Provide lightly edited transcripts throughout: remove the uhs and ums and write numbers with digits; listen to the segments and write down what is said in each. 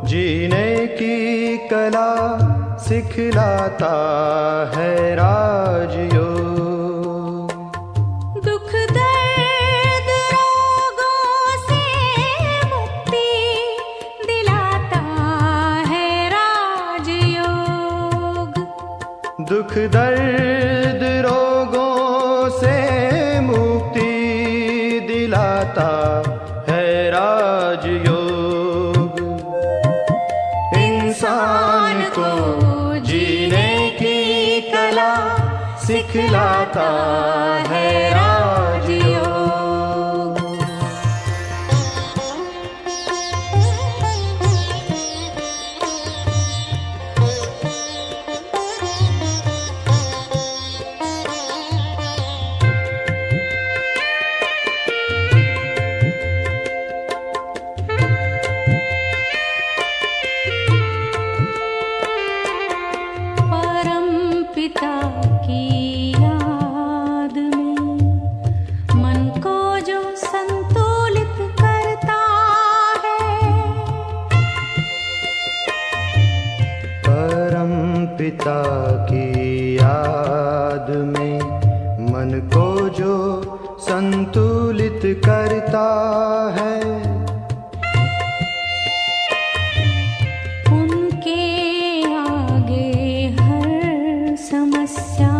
जीने की कला सिखलाता है राजयोग। दुख दर्द रोगों से मुक्ति दिलाता है राजयोग। दुख दर्द रोगों से मुक्ति दिलाता है राजयोग। इंसान को जीने की कला सिखलाता है राजयोग। पिता की याद में मन को जो संतुलित करता है। परम पिता की याद में मन को जो संतुलित करता है। समस्या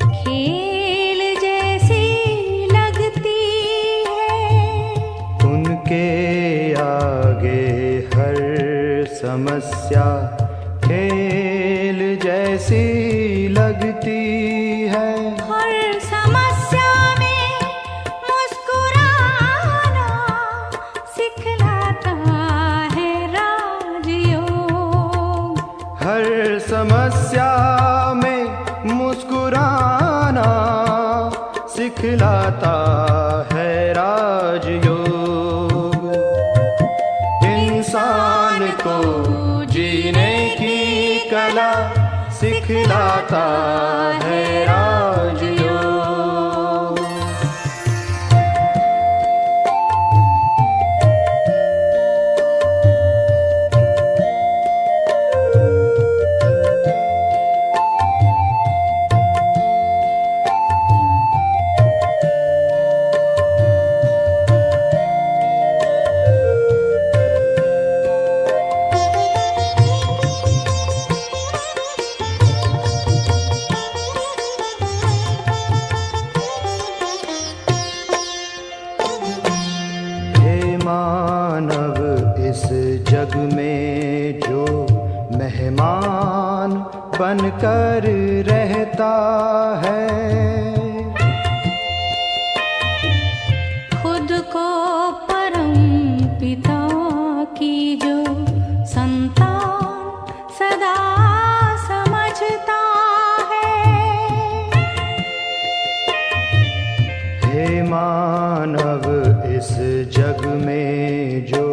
खेल जैसी लगती है। उनके आगे हर समस्या खेल जैसी लगती है। हर समस्या में मुस्कुराना सिखलाता है राजयोग। हर समस्या मुस्कुराना सिखलाता है राजयोग। इंसान को जीने की कला सिखलाता है राजयोग। मानव इस जग में जो मेहमान बनकर रहता है। खुद को परम पिता की जो संतान सदा समझता है। हे मानव इस जग में जो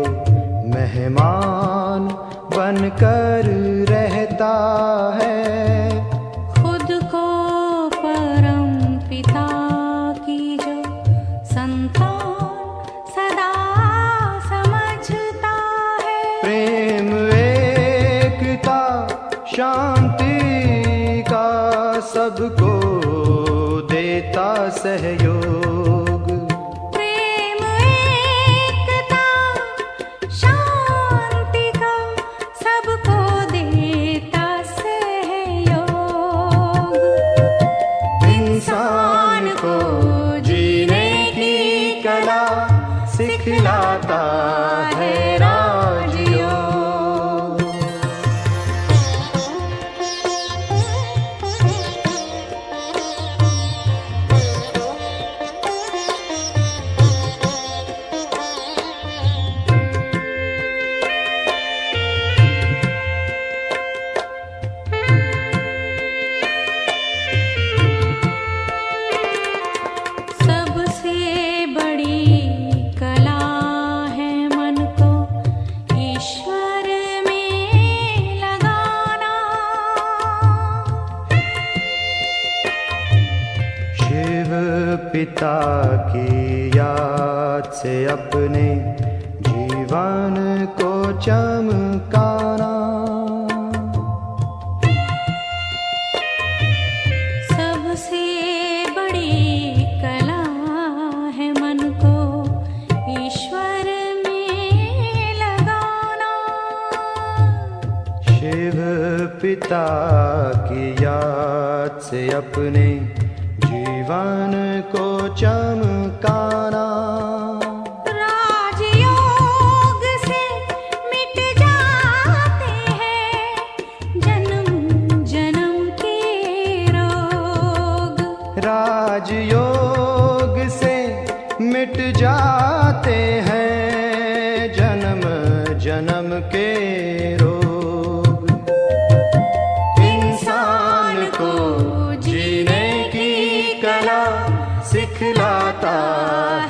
मेहमान बनकर रहता है। खुद को परम पिता की जो संतान सदा समझता है। प्रेम एकता शांति का सबको देता सहयोग। इंसान को जीने की कला सिखलाता है राजयोग। पिता की याद से अपने जीवन को चमकाना। चमकाना। सबसे बड़ी कला है मन को ईश्वर में लगाना। शिव पिता की याद से अपने जीवन को चमकाना। राजयोग से मिट जाते हैं जन्म जन्म के रोग। राजयोग से मिट जाते हैं जन्म जन्म के रोग। इंसान को जीने की कला सिखलाता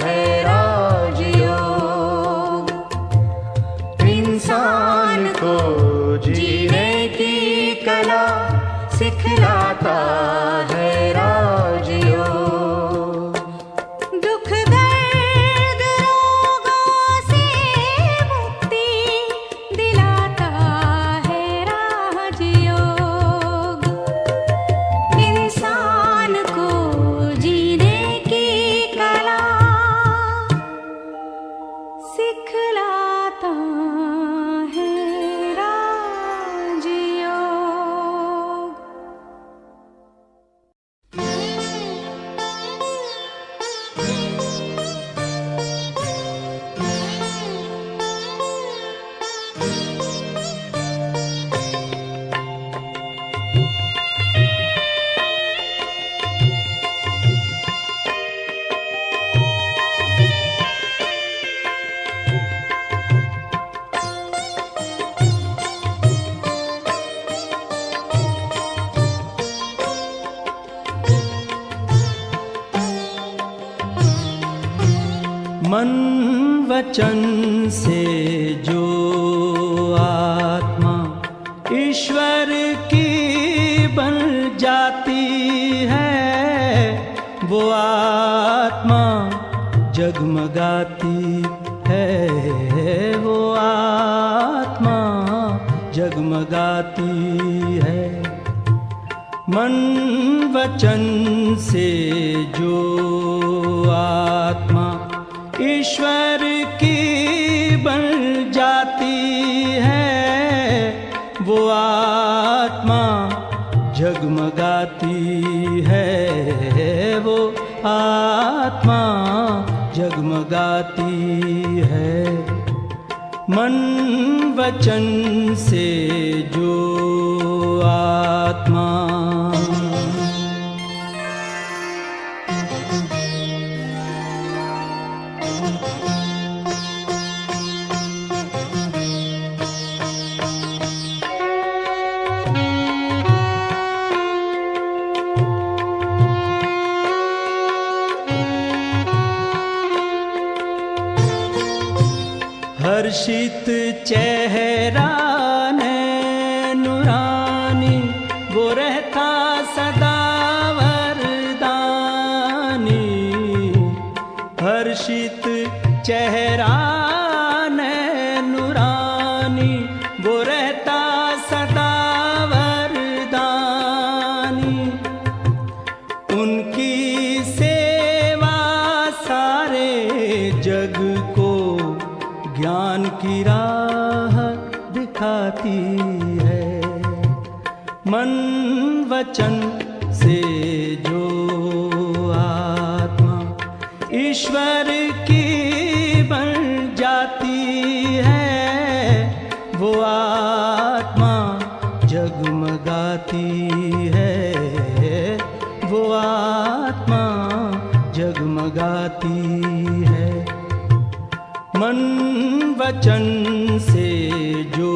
है राजयोग। इंसान को जीने की कला सिखलाता है राजयोग। दुख दर्द रोगों से मुक्ति दिलाता है राजयोग। इंसान को जीने की कला सिखलाता है राजयोग। मन वचन से जो आत्मा ईश्वर की बन जाती है, वो आत्मा जगमगाती है। वो आत्मा जगमगाती है। मन वचन से जो आत्मा ईश्वर की बन जाती है, वो आत्मा जगमगाती है। वो आत्मा जगमगाती है। मन वचन से जो आत्मा हर्षित चेहरा नूरानी, वो रहता सदा वरदानी। हर्षित चेहरा नूरानी, वो रहता सदा वरदानी। उनकी सेवा सारे जग को ज्ञान की राह दिखाती है। मन वचन से जो आत्मा ईश्वर की बन जाती है, वो आत्मा जगमगाती है। वो आत्मा जगमगाती है। मन वचन से जो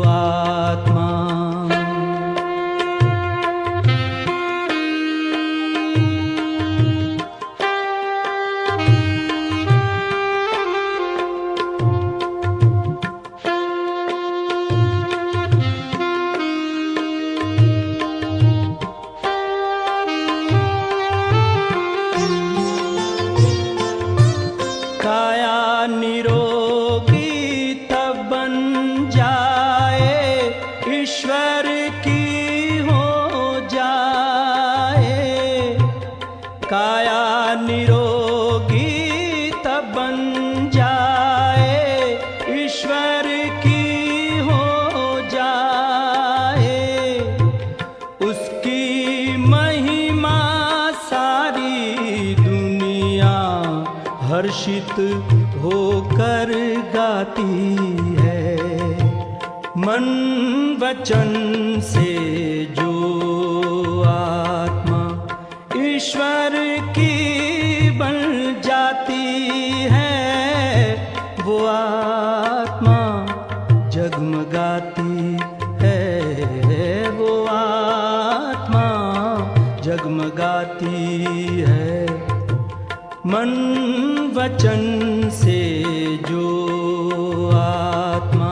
आत्मा काया निरोगी मुक्त होकर गाती है। मन वचन से जो आत्मा ईश्वर की बन जाती है, वो आत्मा जगमगाती है, वो आत्मा जगमगाती है। मन वचन से जो आत्मा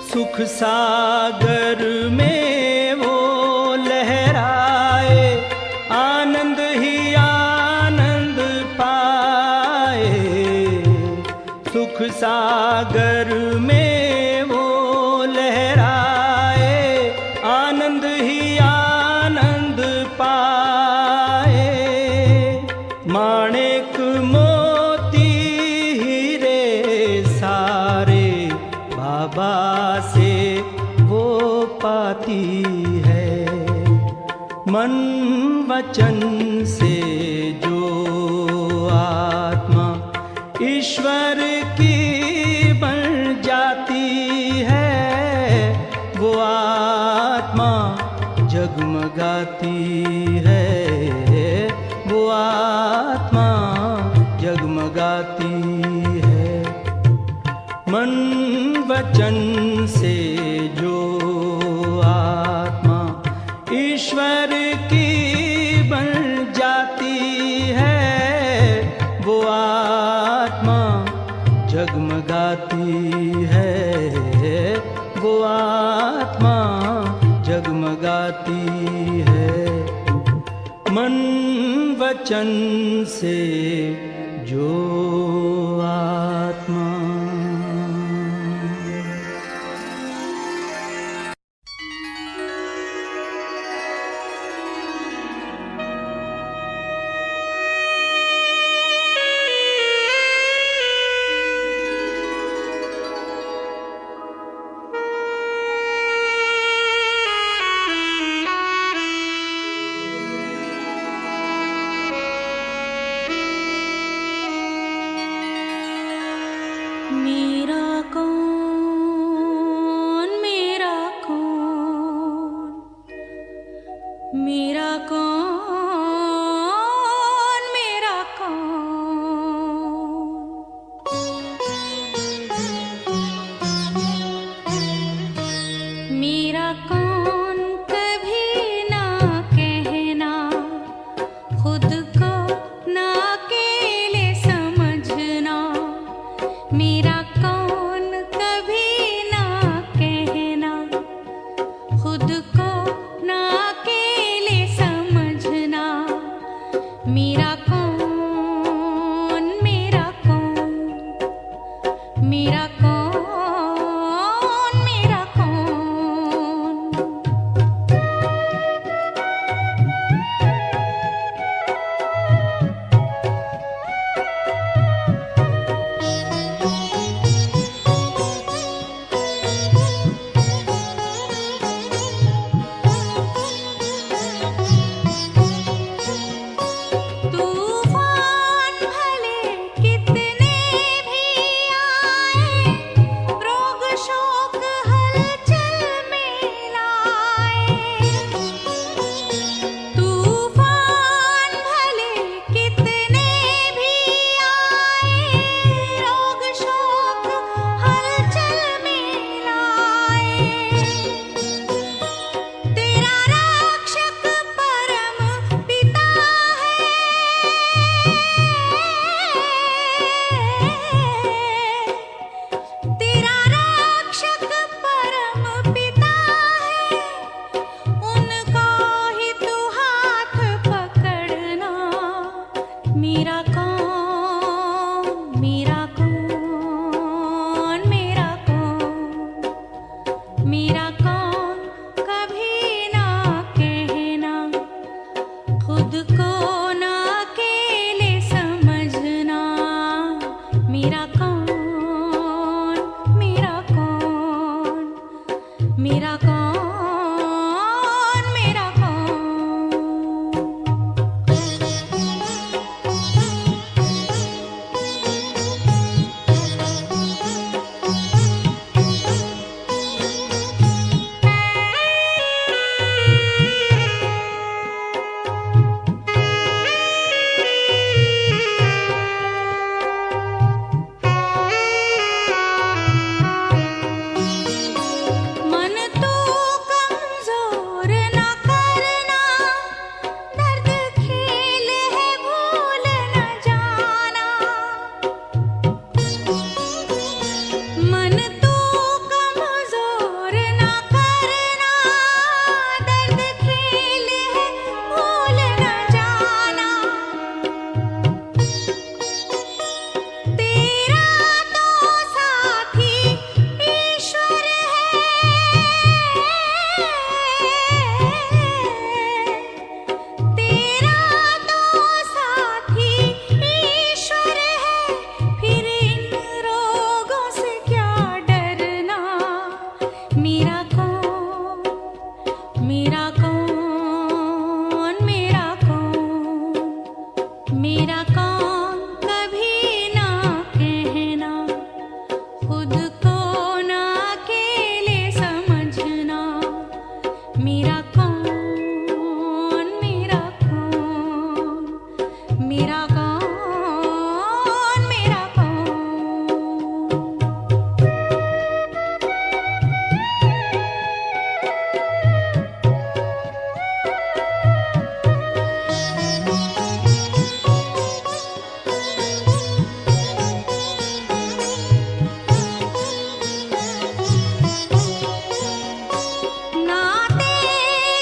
सुख सागर में वो लहराए, आनंद ही आनंद पाए। सुख सागर में वो लहराए, आनंद ही आनंद पाए। माणिक मोती हीरे सारे बाबा से वो पाती है। मन वचन से जो आत्मा ईश्वर की बन जाती है, वो आत्मा जगमगाती है, वो आत्मा जगमगाती है। मन वचन से जो आत्मा ईश्वर की बन जाती है, वो आत्मा जगमगाती है, वो आत्मा जगमगाती है। मन वचन से जो आत्मा मेरा कौन, मेरा कौन, मेरा कौन, मेरा कौन। मेरा कौन कभी ना कहना, खुद को ना अकेले समझना। मेरा कौन कभी ना कहना, खुद को ना अकेले समझना। मेरा कौन, मेरा कौन, मेरा कौन, मेरा कौन। तूफान भले कितने भी आए, रोग शोक हलचल में लाए। तूफान भले कितने भी आए, रोग शोक हलचल में लाए। तेरा रक्षक परम पिता है, तेरा रक्षक परम पिता है। उनका ही तू हाथ पकड़ना। मेरा कौन, मेरा कौन, मेरा कौन, मेरा कौन कभी मेरा कौन कभी ना कहना, खुद को ना अकेले समझना। मेरा कौन, मेरा कौन, मेरा कौन, मेरा कौन। नाते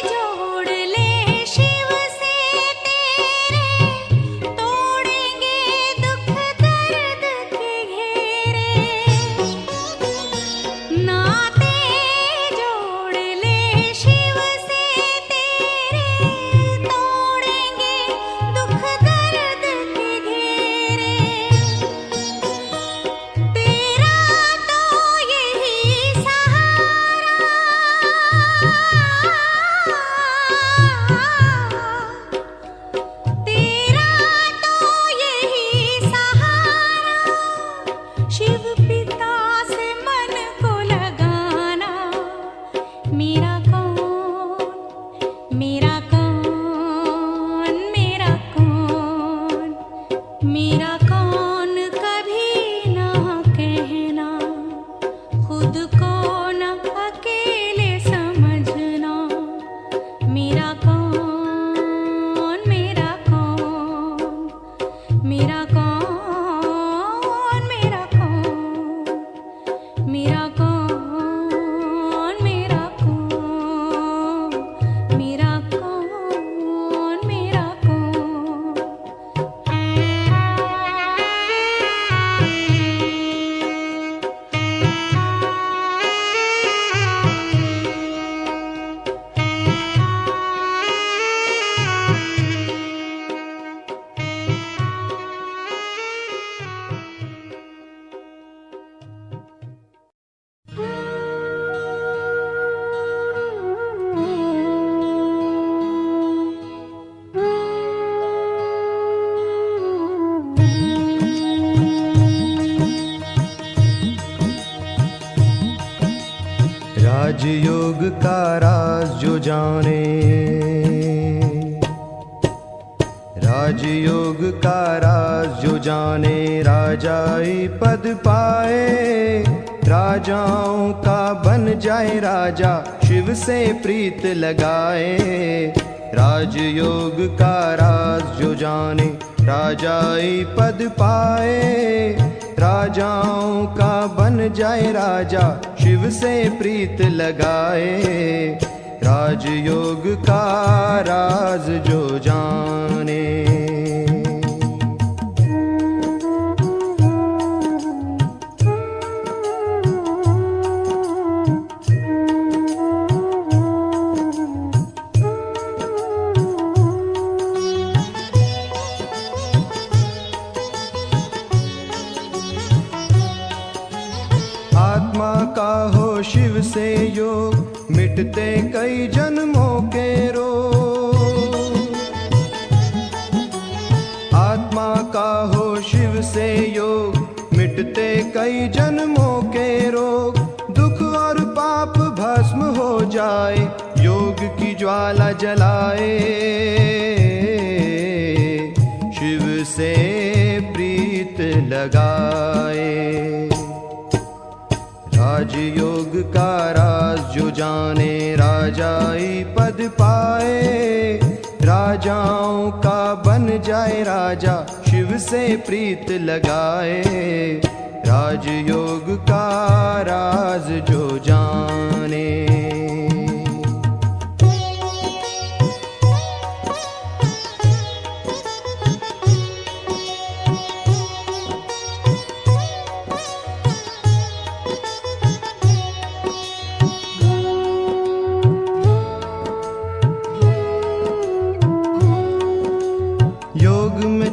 जोड़ ले शिव से तेरे, तोड़ेंगे दुख दर्द के घेरे। नाते जोड़ ले शिव से तेरे, तोड़ेंगे दुख दर्द के घेरे। तेरा तो यही सहारा, तेरा तो यही सहारा, शिव पिता से मन को लगाना। मेरा कौन, मेरा कौन, मेरा कौन, मेरा कौन कभी ना कहना, खुद को ना अकेले समझना। मेरा कौन, मेरा कौन, मेरा कौन, मेरा कौन, मेरा कौन, मेरा कौन, मेरा कौन, मेरा कौन। राजयोग का राज जो जाने, राजयोग का राज जो जाने, राजाई पद पाए। राजाओं का बन जाए राजा, शिव से प्रीत लगाए। राजयोग का राज जो जाने, राजाई पद पाए। राजाओं का बन जाए राजा, शिव से प्रीत लगाए। राजयोग का राज जो जाने। आत्मा का हो शिव से योग, मिटते कई जन्मों के रोग। आत्मा का हो शिव से योग, मिटते कई जन्मों के रोग। दुख और पाप भस्म हो जाए, योग की ज्वाला जलाए। शिव से प्रीत लगाए। राजयोग का राज जो जाने, राजाई पद पाए। राजाओं का बन जाए राजा, शिव से प्रीत लगाए। राजयोग का राज जो जाने।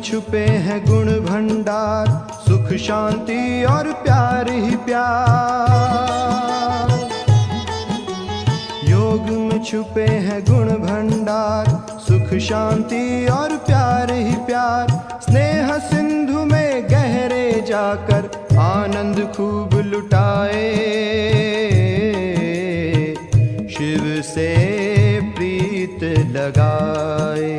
छुपे हैं गुण भंडार, सुख शांति और प्यार ही प्यार। योग में छुपे हैं गुण भंडार, सुख शांति और प्यार ही प्यार। जाकर आनंद खूब लुटाए, शिव से प्रीत लगाए।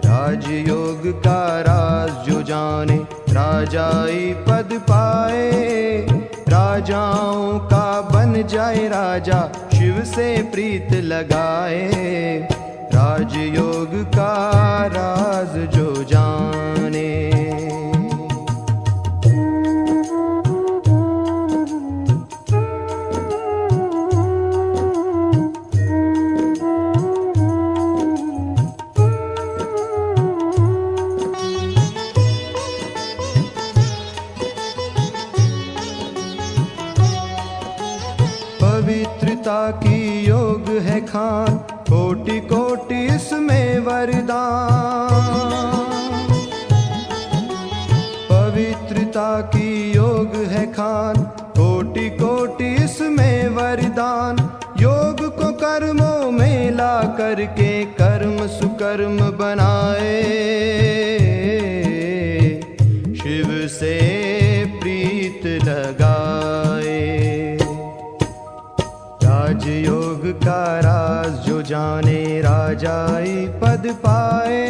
राजयोग का राज जो जाने राजाई पद पाए, राजाओं का बन जाए राजा शिव से प्रीत लगाए। राजयोग का राज जो जाने। पवित्रता की योग है खान, कोटि कोटि इसमें वरदान। पवित्रता की योग है खान, कोटि कोटि इसमें वरदान। योग को कर्मों में ला करके कर्म सुकर्म बनाए, शिव से प्रीत लगाए। राजयोग का राज जो जाने राजाई पद पाए,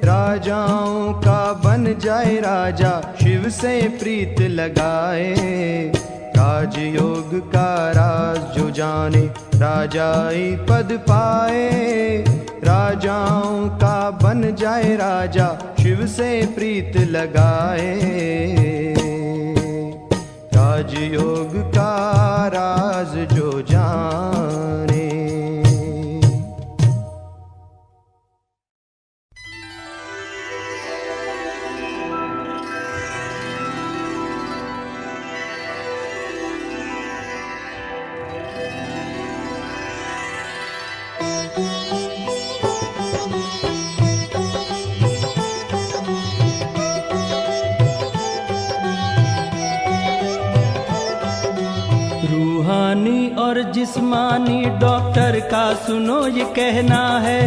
राजाओं का बन जाए राजा शिव से प्रीत लगाए। राजयोग का राज जो जाने राजाई पद पाए, राजाओं का बन जाए राजा शिव से प्रीत लगाए। राजयोग का राज जो जाने। रूहानी और जिस्मानी डॉक्टर का सुनो ये कहना है।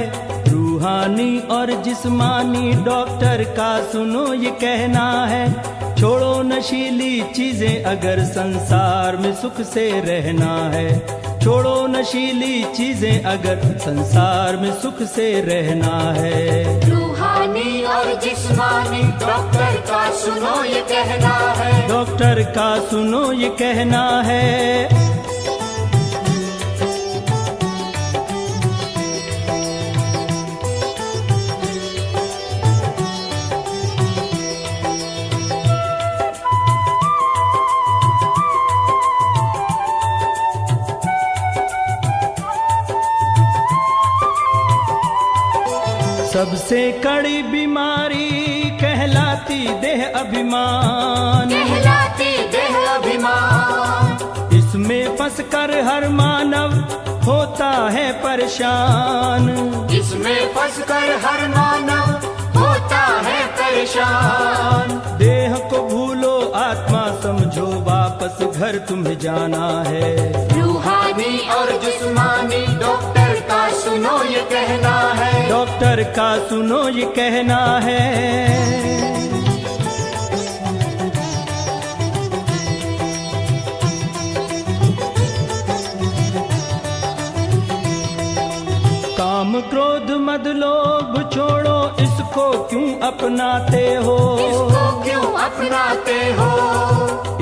रूहानी और जिस्मानी डॉक्टर का सुनो ये कहना है। छोड़ो नशीली चीजें अगर संसार में सुख से रहना है। छोड़ो नशीली चीजें अगर संसार में सुख से रहना है। रूहानी और जिस्मानी डॉक्टर का सुनो ये कहना है। डॉक्टर का सुनो ये कहना है। सबसे कड़ी बीमारी कहलाती देह अभिमान। कहलाती देह अभिमान। इसमें फंसकर हर मानव होता है परेशान। इसमें फंसकर हर मानव होता है परेशान। देह को भूलो आत्मा समझो वापस घर तुम्हें जाना है। रूहानी और जिस्मानी डॉक्टर का सुनो ये कहना है। डॉक्टर का सुनो ये कहना है। काम क्रोध मद लोभ छोड़ो, इसको क्यों अपनाते हो। इसको क्यों अपनाते हो।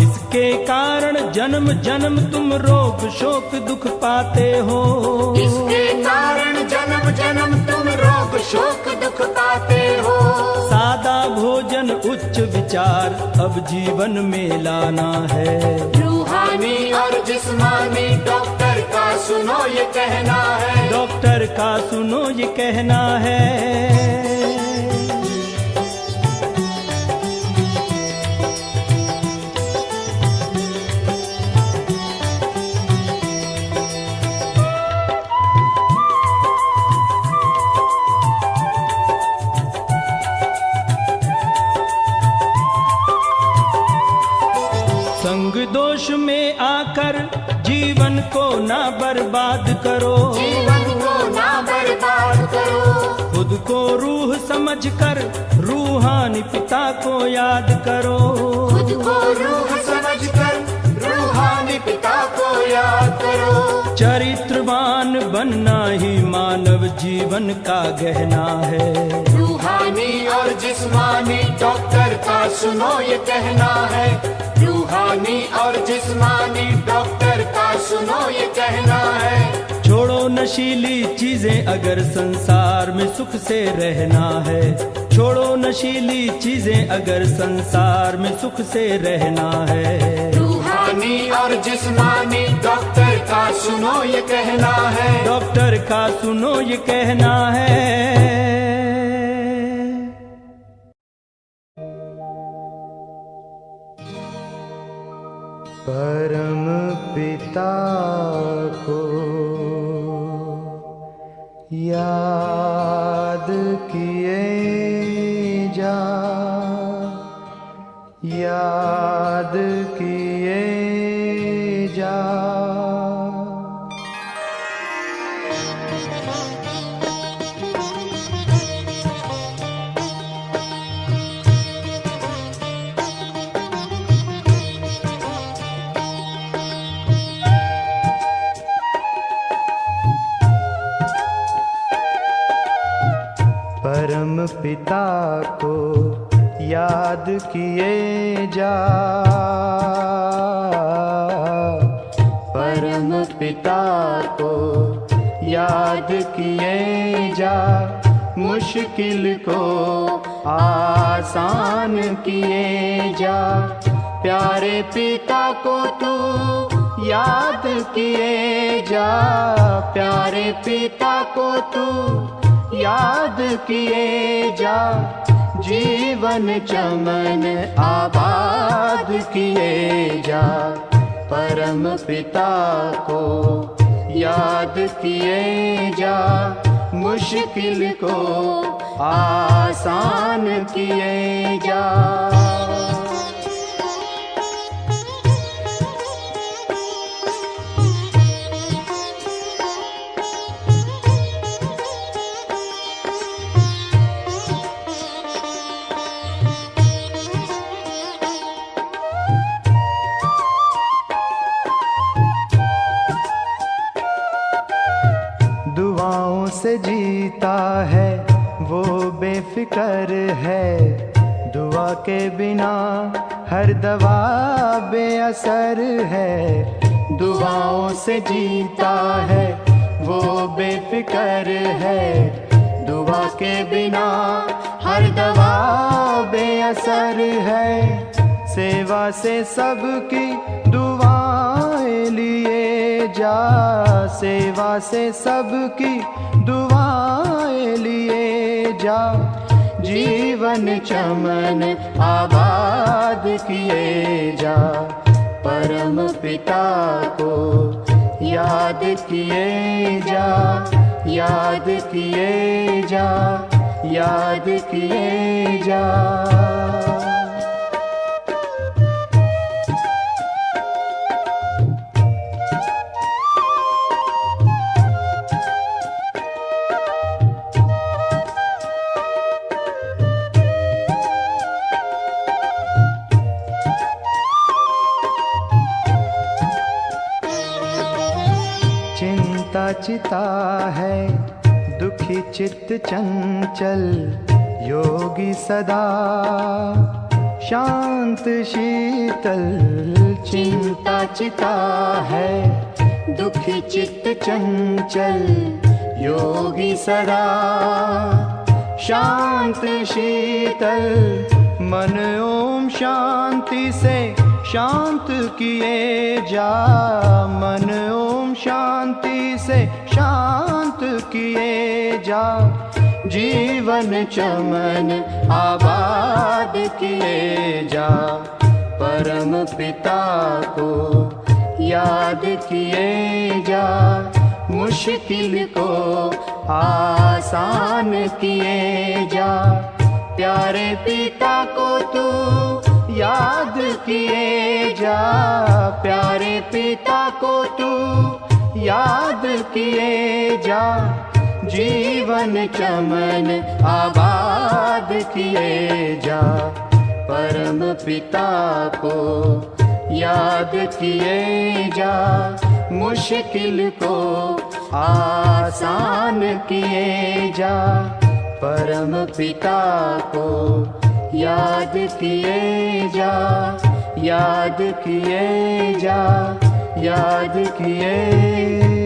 इसके कारण जन्म जन्म तुम रोग शोक दुख पाते हो। इसके कारण जन्म जन्म तुम रोग शोक दुख पाते हो। सादा भोजन उच्च विचार अब जीवन में लाना है। रूहानी और जिस्मानी डॉक्टर का सुनो ये कहना है। डॉक्टर का सुनो ये कहना है। संग दोष में आकर जीवन को ना बर्बाद करो। जीवन को ना बर्बाद करो। खुद खुद को रूह समझकर रूहानी पिता को याद करो। खुद को रूह समझकर रूहानी पिता को याद करो। चरित्रवान बनना ही मानव जीवन का गहना है। रूहानी और जिस्मानी डॉक्टर का सुनो ये कहना है। रूहानी और जिस्मानी डॉक्टर का सुनो ये कहना है। छोड़ो नशीली चीजें अगर संसार में सुख से रहना है। छोड़ो नशीली चीजें अगर संसार में सुख से रहना है। रूहानी और जिस्मानी डॉक्टर का सुनो ये कहना है। डॉक्टर का सुनो ये कहना है। परम पिता को याद किए जा, याद किए जा। परम पिता को याद किए जा, परम पिता को याद किए जा। मुश्किल को आसान किए जा। प्यारे पिता को तू याद किए जा। प्यारे पिता को तू याद किए जा। जीवन चमन आबाद किए जा। परम पिता को याद किए जा। मुश्किल को आसान किए जा। दुआओं से जीता है वो बेफिक्र है। दुआ के बिना हर दवा बेअसर है। दुआओं से जीता है वो बेफिक्र है। दुआ के बिना हर दवा बेअसर है। सेवा से सबकी दुआएं लिए जा। सेवा से सबकी दुआएं लिए जा। जीवन चमन आबाद किए जा। परम पिता को याद किए जा। याद किए जा। याद किए जा। चिंता चिता है दुखी चित्त चंचल। योगी सदा शांत शीतल। चिंता चिता है दुखी चित्त चंचल। योगी सदा शांत शीतल। मन ओम शांति से शांत किए जा। मन ओम शांति से शांत किए जा। जीवन चमन आबाद किए जा। परम पिता को याद किए जा। मुश्किल को आसान किए जा। प्यारे पिता को तू याद किए जा। प्यारे पिता को तू याद किए जा। जीवन चमन आबाद किए जा, परम पिता को याद किए जा, मुश्किल को आसान किए जा, परम पिता को याद किए जा, याद किए जा, याद किए